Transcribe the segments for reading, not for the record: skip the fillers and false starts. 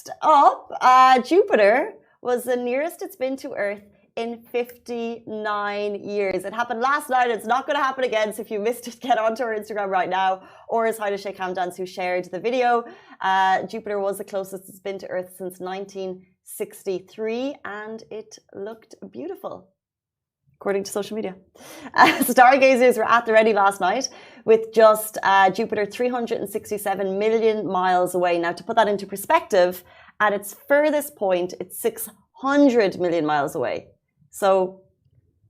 Next up, Jupiter was the nearest it's been to Earth in 59 years. It happened last night. It's not going to happen again. So if you missed it, get onto our Instagram right now. Or as Haida Sheikh Hamdans, who shared the video. Jupiter was the closest it's been to Earth since 1963. And it looked beautiful, according to social media. Stargazers were at the ready last night with just Jupiter 367 million miles away. Now, to put that into perspective, at its furthest point, it's 600 million miles away. So,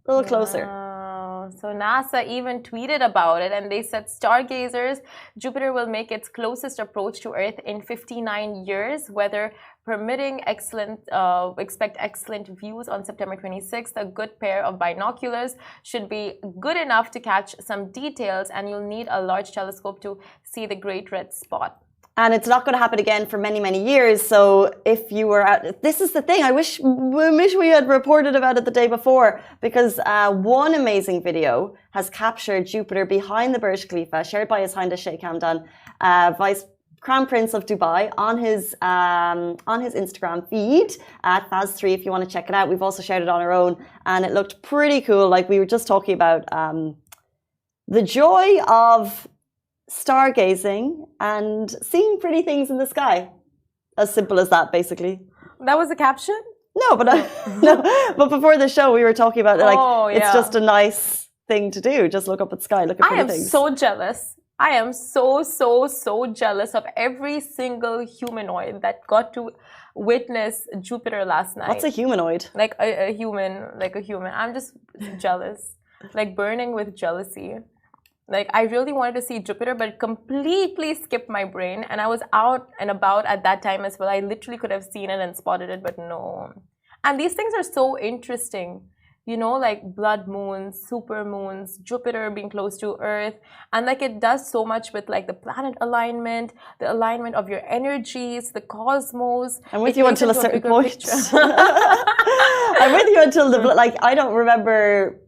a little closer. Wow. So, NASA even tweeted about it and they said, stargazers, Jupiter will make its closest approach to Earth in 59 years, weather permitting. Expect excellent views on September 26th. A good pair of binoculars should be good enough to catch some details, and you'll need a large telescope to see the great red spot. And it's not going to happen again for many, many years. So if you were out, this is the thing. I wish we had reported about it the day before, because one amazing video has captured Jupiter behind the Burj Khalifa, shared by His Highness Sheikh Hamdan, Vice Crown Prince of Dubai, on his Instagram feed at Fuzz3. If you want to check it out, we've also shared it on our own, and it looked pretty cool. Like we were just talking about the joy of stargazing and seeing pretty things in the sky. As simple as that, basically. That was the caption? No, but no. But before the show, we were talking about it's just a nice thing to do. Just look up at the sky, look at pretty things. I am so jealous. I am so jealous of every single humanoid that got to witness Jupiter last night. What's a humanoid? Like a human. I'm just jealous. Like burning with jealousy. Like, I really wanted to see Jupiter, but it completely skipped my brain. And I was out and about at that time as well. I literally could have seen it and spotted it, but no. And these things are so interesting. You know, like blood moons, super moons, Jupiter being close to Earth. And like it does so much with like the planet alignment, the alignment of your energies, the cosmos. I'm with you until a certain point. I'm with you until I don't remember,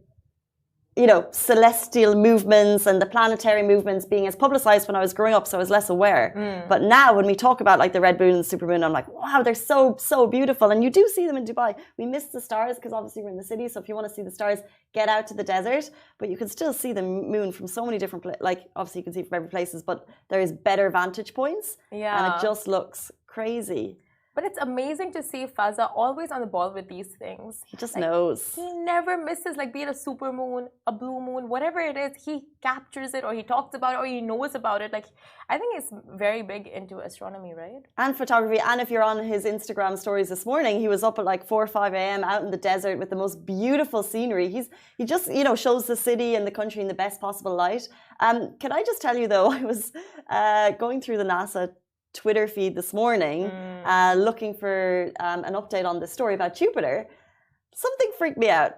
celestial movements and the planetary movements being as publicized when I was growing up, so I was less aware. But now when we talk about like the red moon and supermoon, I'm like, wow, they're so beautiful. And you do see them in Dubai. We miss the stars because obviously we're in the city, so if you want to see the stars, get out to the desert. But you can still see the moon from so many different places. Like obviously you can see from every places, but there is better vantage points. Yeah. And it just looks crazy. But it's amazing to see Fazza always on the ball with these things. He just knows. He never misses, like be it a super moon, a blue moon, whatever it is, he captures it or he talks about it or he knows about it. Like, I think he's very big into astronomy, right? And photography. And if you're on his Instagram stories this morning, he was up at like 4 or 5 a.m. out in the desert with the most beautiful scenery. He just, shows the city and the country in the best possible light. Can I just tell you though, I was going through the NASA Twitter feed this morning, looking for an update on this story about Jupiter. Something freaked me out.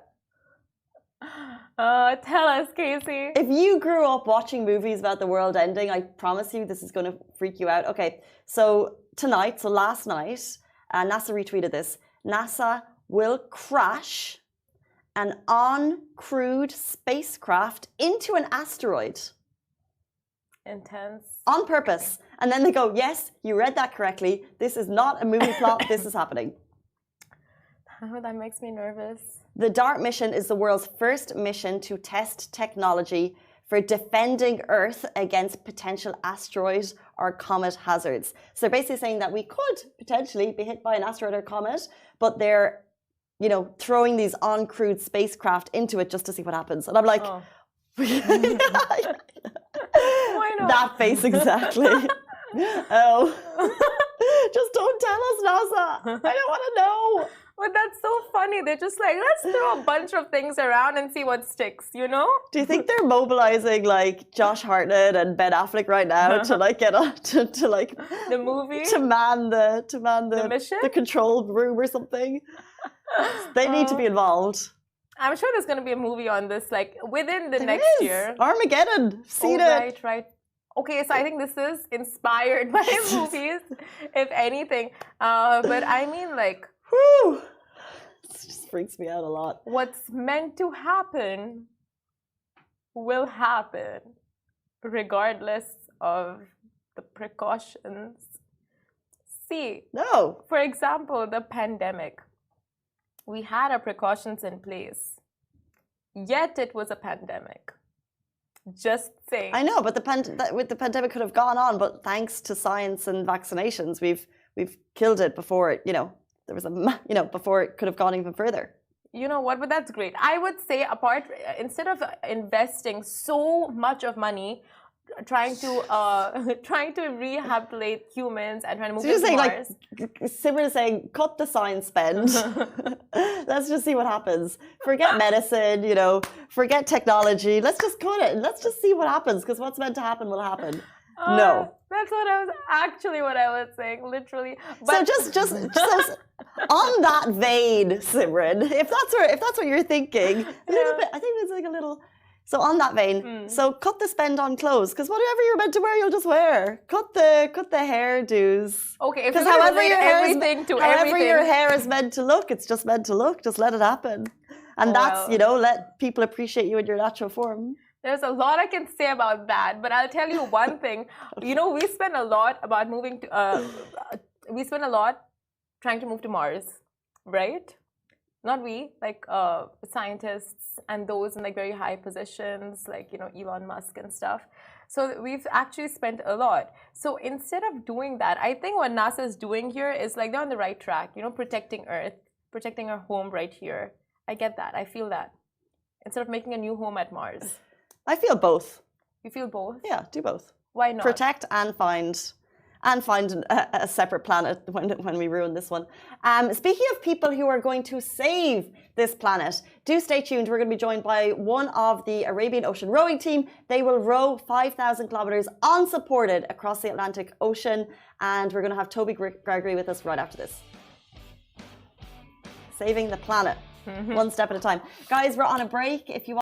Tell us, Casey. If you grew up watching movies about the world ending, I promise you this is going to freak you out. Okay, so last night, NASA retweeted this. NASA will crash an uncrewed spacecraft into an asteroid. Intense. On purpose. And then they go, yes, you read that correctly. This is not a movie plot. This is happening. Oh, that makes me nervous. The DART mission is the world's first mission to test technology for defending Earth against potential asteroid or comet hazards. So they're basically saying that we could potentially be hit by an asteroid or comet, but they're, throwing these uncrewed spacecraft into it just to see what happens. And I'm like, oh. Why not? That face exactly. Oh. Just don't tell us, NASA. I don't want to know. But that's so funny. They're just like, let's throw a bunch of things around and see what sticks, Do you think they're mobilizing like Josh Hartnett and Ben Affleck right now to like get on to like the movie? To man the mission? The control room or something? They need to be involved. I'm sure there's going to be a movie on this, like within the next year. Armageddon. Seen it. Right. Okay, so I think this is inspired by movies, if anything. But I mean, like, whew, it just freaks me out a lot. What's meant to happen will happen, regardless of the precautions. See, No. for example, the pandemic. We had our precautions in place, yet it was a pandemic. Just saying. I know, but the pandemic could have gone on, but thanks to science and vaccinations, we've killed it before it, there was before it could have gone even further. You know what? But that's great. I would say instead of investing so much of money trying to rehabilitate humans and trying to move to Mars. Simran is saying, cut the science spend. Let's just see what happens. Forget medicine, forget technology. Let's just cut it and let's just see what happens, because what's meant to happen will happen. No. That's what I was saying, literally. But so just on that vein, Simran, if that's what you're thinking, a little bit, I think it's like a little. So on that vein, so cut the spend on clothes, because whatever you're meant to wear, you'll just wear. Cut the hairdos. Okay, because however your hair is meant to look, it's just meant to look. Just let it happen, and that's let people appreciate you in your natural form. There's a lot I can say about that, but I'll tell you one thing. We spend a lot about moving to. We spend a lot trying to move to Mars, right? Not we, like scientists and those in like very high positions, like Elon Musk and stuff. So we've actually spent a lot. So instead of doing that, I think what NASA is doing here is like they're on the right track. Protecting Earth, protecting our home right here. I get that. I feel that. Instead of making a new home at Mars. I feel both. You feel both? Yeah, do both. Why not? Protect and find a separate planet when we ruin this one. Speaking of people who are going to save this planet, do stay tuned. We're going to be joined by one of the Arabian Ocean rowing team. They will row 5,000 kilometers unsupported across the Atlantic Ocean. And we're going to have Toby Gregory with us right after this. Saving the planet, one step at a time. Guys, we're on a break. If you want